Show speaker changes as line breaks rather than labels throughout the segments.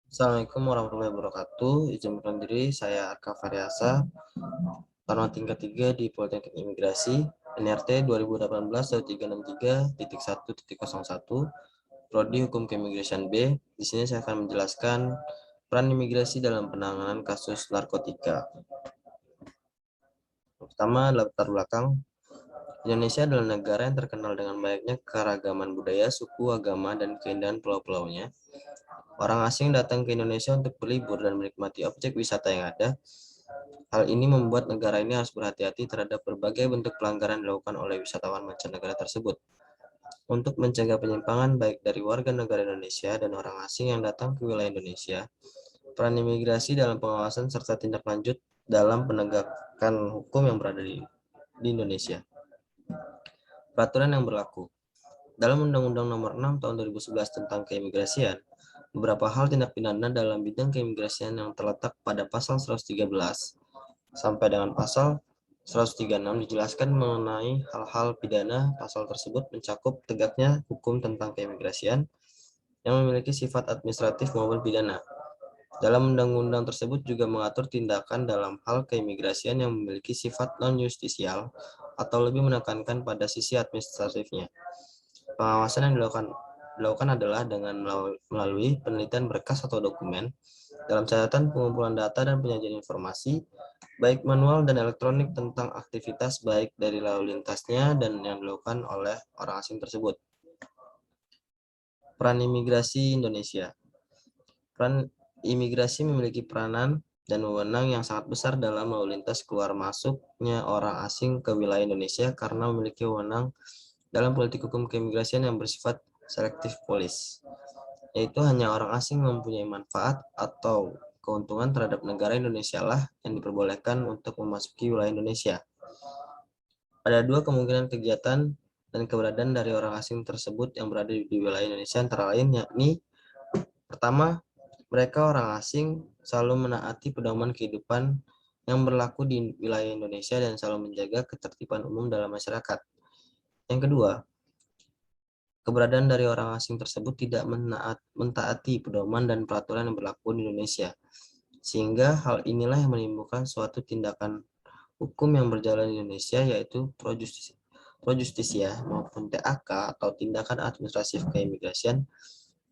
Assalamualaikum warahmatullahi wabarakatuh. Izin perkenalkan diri, saya Arka Faryasa, taruna tingkat 3 di Politeknik Imigrasi, NRT 2018-363.1.01, Prodi Hukum Keimigrasian B. Di sini saya akan menjelaskan peran imigrasi dalam penanganan kasus narkotika. Pertama, latar belakang. Indonesia adalah negara yang terkenal dengan banyaknya keragaman budaya, suku, agama, dan keindahan pulau-pulaunya. Orang asing datang ke Indonesia untuk berlibur dan menikmati objek wisata yang ada. Hal ini membuat negara ini harus berhati-hati terhadap berbagai bentuk pelanggaran dilakukan oleh wisatawan mancanegara tersebut. Untuk mencegah penyimpangan baik dari warga negara Indonesia dan orang asing yang datang ke wilayah Indonesia, peran imigrasi dalam pengawasan serta tindak lanjut dalam penegakan hukum yang berada di Indonesia. Peraturan yang berlaku. Dalam Undang-Undang Nomor 6 Tahun 2011 tentang Keimigrasian, beberapa hal tindak pidana dalam bidang keimigrasian yang terletak pada pasal 113 sampai dengan pasal 136 dijelaskan mengenai hal-hal pidana. Pasal tersebut mencakup tegaknya hukum tentang keimigrasian yang memiliki sifat administratif maupun pidana. Dalam undang-undang tersebut juga mengatur tindakan dalam hal keimigrasian yang memiliki sifat non-justisial atau lebih menekankan pada sisi administratifnya. Pengawasan yang dilakukan adalah dengan melalui penelitian berkas atau dokumen, dalam catatan pengumpulan data dan penyajian informasi, baik manual dan elektronik tentang aktivitas baik dari lalu lintasnya dan yang dilakukan oleh orang asing tersebut. Peran imigrasi Indonesia. Peran imigrasi memiliki peranan dan wewenang yang sangat besar dalam lalu lintas keluar masuknya orang asing ke wilayah Indonesia karena memiliki wewenang dalam politik hukum keimigrasian yang bersifat selektif polis, yaitu hanya orang asing mempunyai manfaat atau keuntungan terhadap negara Indonesia lah yang diperbolehkan untuk memasuki wilayah Indonesia. Ada dua kemungkinan kegiatan dan keberadaan dari orang asing tersebut yang berada di wilayah Indonesia, antara lain yakni pertama, mereka orang asing selalu menaati pedoman kehidupan yang berlaku di wilayah Indonesia dan selalu menjaga ketertiban umum dalam masyarakat. Yang kedua, keberadaan dari orang asing tersebut tidak mentaati pedoman dan peraturan yang berlaku di Indonesia, sehingga hal inilah yang menimbulkan suatu tindakan hukum yang berjalan di Indonesia, yaitu pro justisia maupun TAK atau tindakan administratif keimigrasian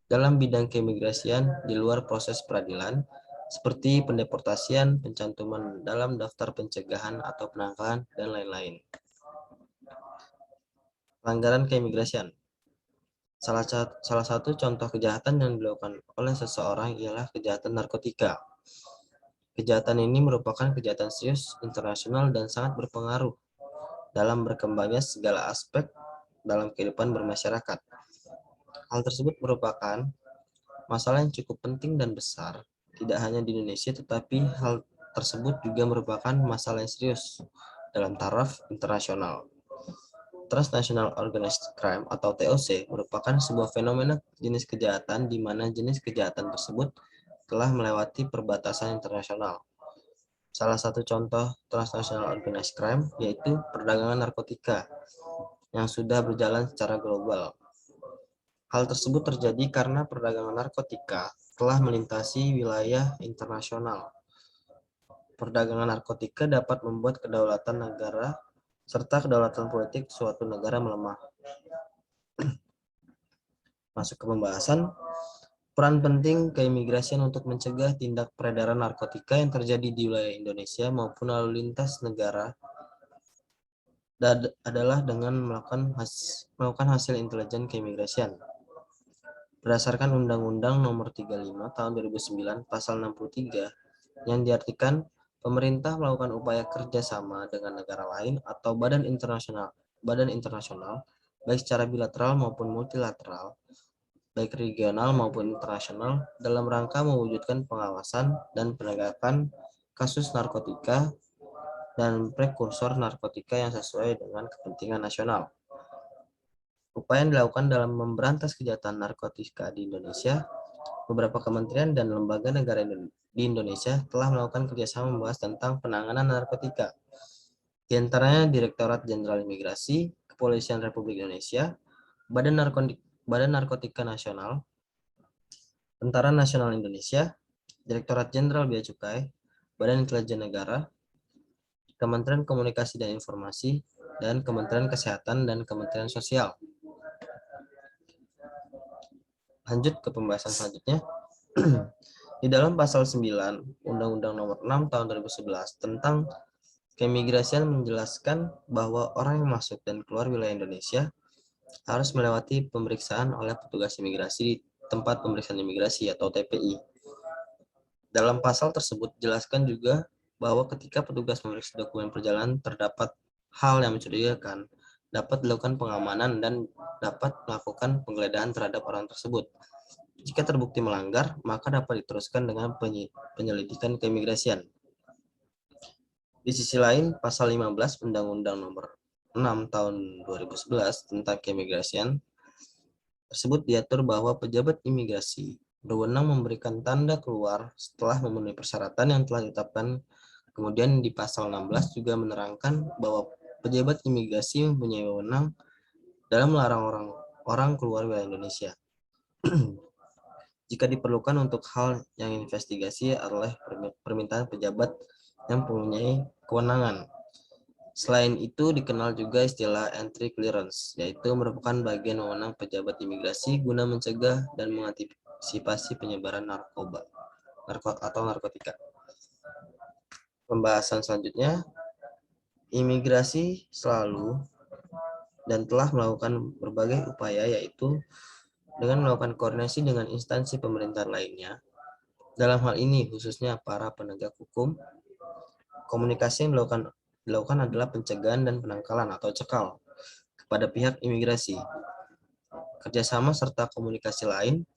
dalam bidang keimigrasian di luar proses peradilan, seperti pendeportasian, pencantuman dalam daftar pencegahan atau penangkapan, dan lain-lain. Pelanggaran keimigrasian. Salah satu contoh kejahatan yang dilakukan oleh seseorang ialah kejahatan narkotika. Kejahatan ini merupakan kejahatan serius, internasional, dan sangat berpengaruh dalam berkembangnya segala aspek dalam kehidupan bermasyarakat. Hal tersebut merupakan masalah yang cukup penting dan besar, tidak hanya di Indonesia, tetapi hal tersebut juga merupakan masalah yang serius dalam taraf internasional. Transnational Organized Crime atau TOC merupakan sebuah fenomena jenis kejahatan di mana jenis kejahatan tersebut telah melewati perbatasan internasional. Salah satu contoh Transnational Organized Crime yaitu perdagangan narkotika yang sudah berjalan secara global. Hal tersebut terjadi karena perdagangan narkotika telah melintasi wilayah internasional. Perdagangan narkotika dapat membuat kedaulatan negara serta kedaulatan politik suatu negara melemah. Masuk ke pembahasan, peran penting keimigrasian untuk mencegah tindak peredaran narkotika yang terjadi di wilayah Indonesia maupun lalu lintas negara adalah dengan melakukan hasil intelijen keimigrasian. Berdasarkan Undang-Undang Nomor 35 Tahun 2009 Pasal 63 yang diartikan pemerintah melakukan upaya kerjasama dengan negara lain atau badan internasional baik secara bilateral maupun multilateral, baik regional maupun internasional, dalam rangka mewujudkan pengawasan dan penegakan kasus narkotika dan prekursor narkotika yang sesuai dengan kepentingan nasional. Upaya yang dilakukan dalam memberantas kejahatan narkotika di Indonesia, beberapa kementerian dan lembaga negara di Indonesia telah melakukan kerjasama membahas tentang penanganan narkotika. Di antaranya Direktorat Jenderal Imigrasi, Kepolisian Republik Indonesia, Badan Narkotika Nasional, Tentara Nasional Indonesia, Direktorat Jenderal Bea Cukai, Badan Intelijen Negara, Kementerian Komunikasi dan Informasi, dan Kementerian Kesehatan dan Kementerian Sosial. Lanjut ke pembahasan selanjutnya. Di dalam pasal 9 Undang-Undang Nomor 6 Tahun 2011 tentang Keimigrasian menjelaskan bahwa orang yang masuk dan keluar wilayah Indonesia harus melewati pemeriksaan oleh petugas imigrasi di tempat pemeriksaan imigrasi atau TPI. Dalam pasal tersebut dijelaskan juga bahwa ketika petugas memeriksa dokumen perjalanan terdapat hal yang mencurigakan, dapat dilakukan pengamanan dan dapat melakukan penggeledahan terhadap orang tersebut. Jika terbukti melanggar, maka dapat diteruskan dengan penyelidikan keimigrasian. Di sisi lain, pasal 15 Undang-Undang Nomor 6 Tahun 2011 tentang keimigrasian tersebut diatur bahwa pejabat imigrasi berwenang memberikan tanda keluar setelah memenuhi persyaratan yang telah ditetapkan. Kemudian di pasal 16 juga menerangkan bahwa pejabat imigrasi mempunyai wewenang dalam melarang orang keluar wilayah Indonesia. Jika diperlukan untuk hal yang investigasi oleh permintaan pejabat yang mempunyai kewenangan. Selain itu dikenal juga istilah entry clearance, yaitu merupakan bagian wewenang pejabat imigrasi guna mencegah dan mengantisipasi penyebaran narkotika. Pembahasan selanjutnya, imigrasi selalu dan telah melakukan berbagai upaya, yaitu dengan melakukan koordinasi dengan instansi pemerintahan lainnya. Dalam hal ini, khususnya para penegak hukum, komunikasi yang dilakukan adalah pencegahan dan penangkalan atau cekal kepada pihak imigrasi. Kerjasama serta komunikasi lain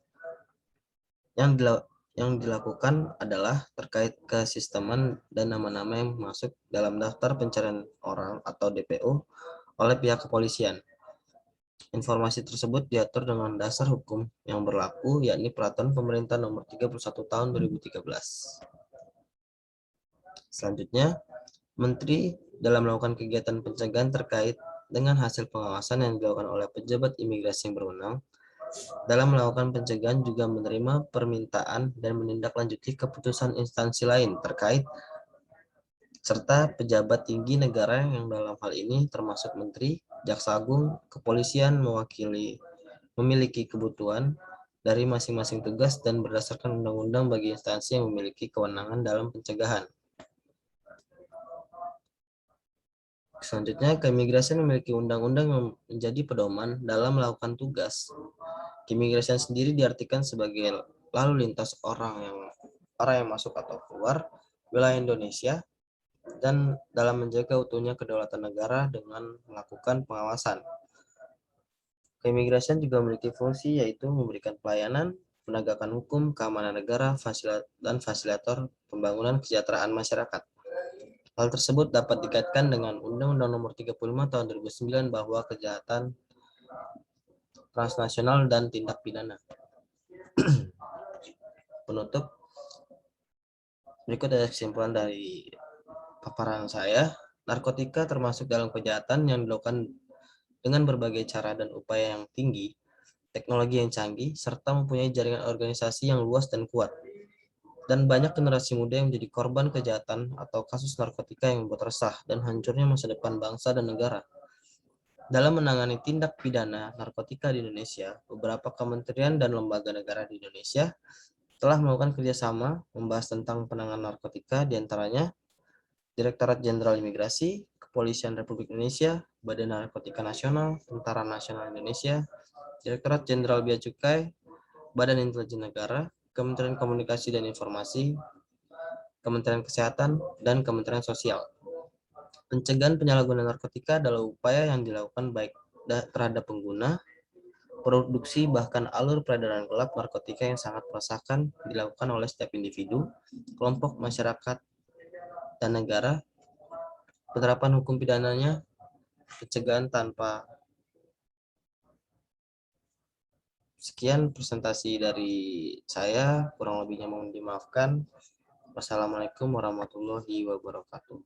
yang dilakukan adalah terkait kesisteman dan nama-nama yang masuk dalam daftar pencarian orang atau DPO oleh pihak kepolisian. Informasi tersebut diatur dengan dasar hukum yang berlaku, yakni Peraturan Pemerintah Nomor 31 Tahun 2013. Selanjutnya, Menteri dalam melakukan kegiatan pencegahan terkait dengan hasil pengawasan yang dilakukan oleh pejabat imigrasi yang berwenang dalam melakukan pencegahan juga menerima permintaan dan menindaklanjuti keputusan instansi lain terkait serta pejabat tinggi negara yang dalam hal ini termasuk Menteri, Jaksa Agung, Kepolisian memiliki kebutuhan dari masing-masing tugas dan berdasarkan undang-undang bagi instansi yang memiliki kewenangan dalam pencegahan. Selanjutnya, keimigrasian memiliki undang-undang yang menjadi pedoman dalam melakukan tugas. Keimigrasian sendiri diartikan sebagai lalu lintas orang yang masuk atau keluar wilayah Indonesia dan dalam menjaga utuhnya kedaulatan negara dengan melakukan pengawasan. Keimigrasian juga memiliki fungsi yaitu memberikan pelayanan, penegakan hukum, keamanan negara, dan fasilitator pembangunan kesejahteraan masyarakat. Hal tersebut dapat dikaitkan dengan Undang-Undang Nomor 35 Tahun 2009 bahwa kejahatan transnasional dan tindak pidana. Penutup, berikut ada kesimpulan dari paparan saya. Narkotika termasuk dalam kejahatan yang dilakukan dengan berbagai cara dan upaya yang tinggi, teknologi yang canggih, serta mempunyai jaringan organisasi yang luas dan kuat. Dan banyak generasi muda yang menjadi korban kejahatan atau kasus narkotika yang membuat resah dan hancurnya masa depan bangsa dan negara. Dalam menangani tindak pidana narkotika di Indonesia, beberapa kementerian dan lembaga negara di Indonesia telah melakukan kerjasama membahas tentang penanganan narkotika, diantaranya Direktorat Jenderal Imigrasi, Kepolisian Republik Indonesia, Badan Narkotika Nasional, Tentara Nasional Indonesia, Direktorat Jenderal Bea Cukai, Badan Intelijen Negara, Kementerian Komunikasi dan Informasi, Kementerian Kesehatan, dan Kementerian Sosial. Pencegahan penyalahgunaan narkotika adalah upaya yang dilakukan baik terhadap pengguna, produksi, bahkan alur peredaran gelap narkotika yang sangat meresahkan dilakukan oleh setiap individu, kelompok masyarakat, dan negara. Penerapan hukum pidananya, pencegahan tanpa. Sekian presentasi dari saya, kurang lebihnya mohon dimaafkan. Wassalamualaikum warahmatullahi wabarakatuh.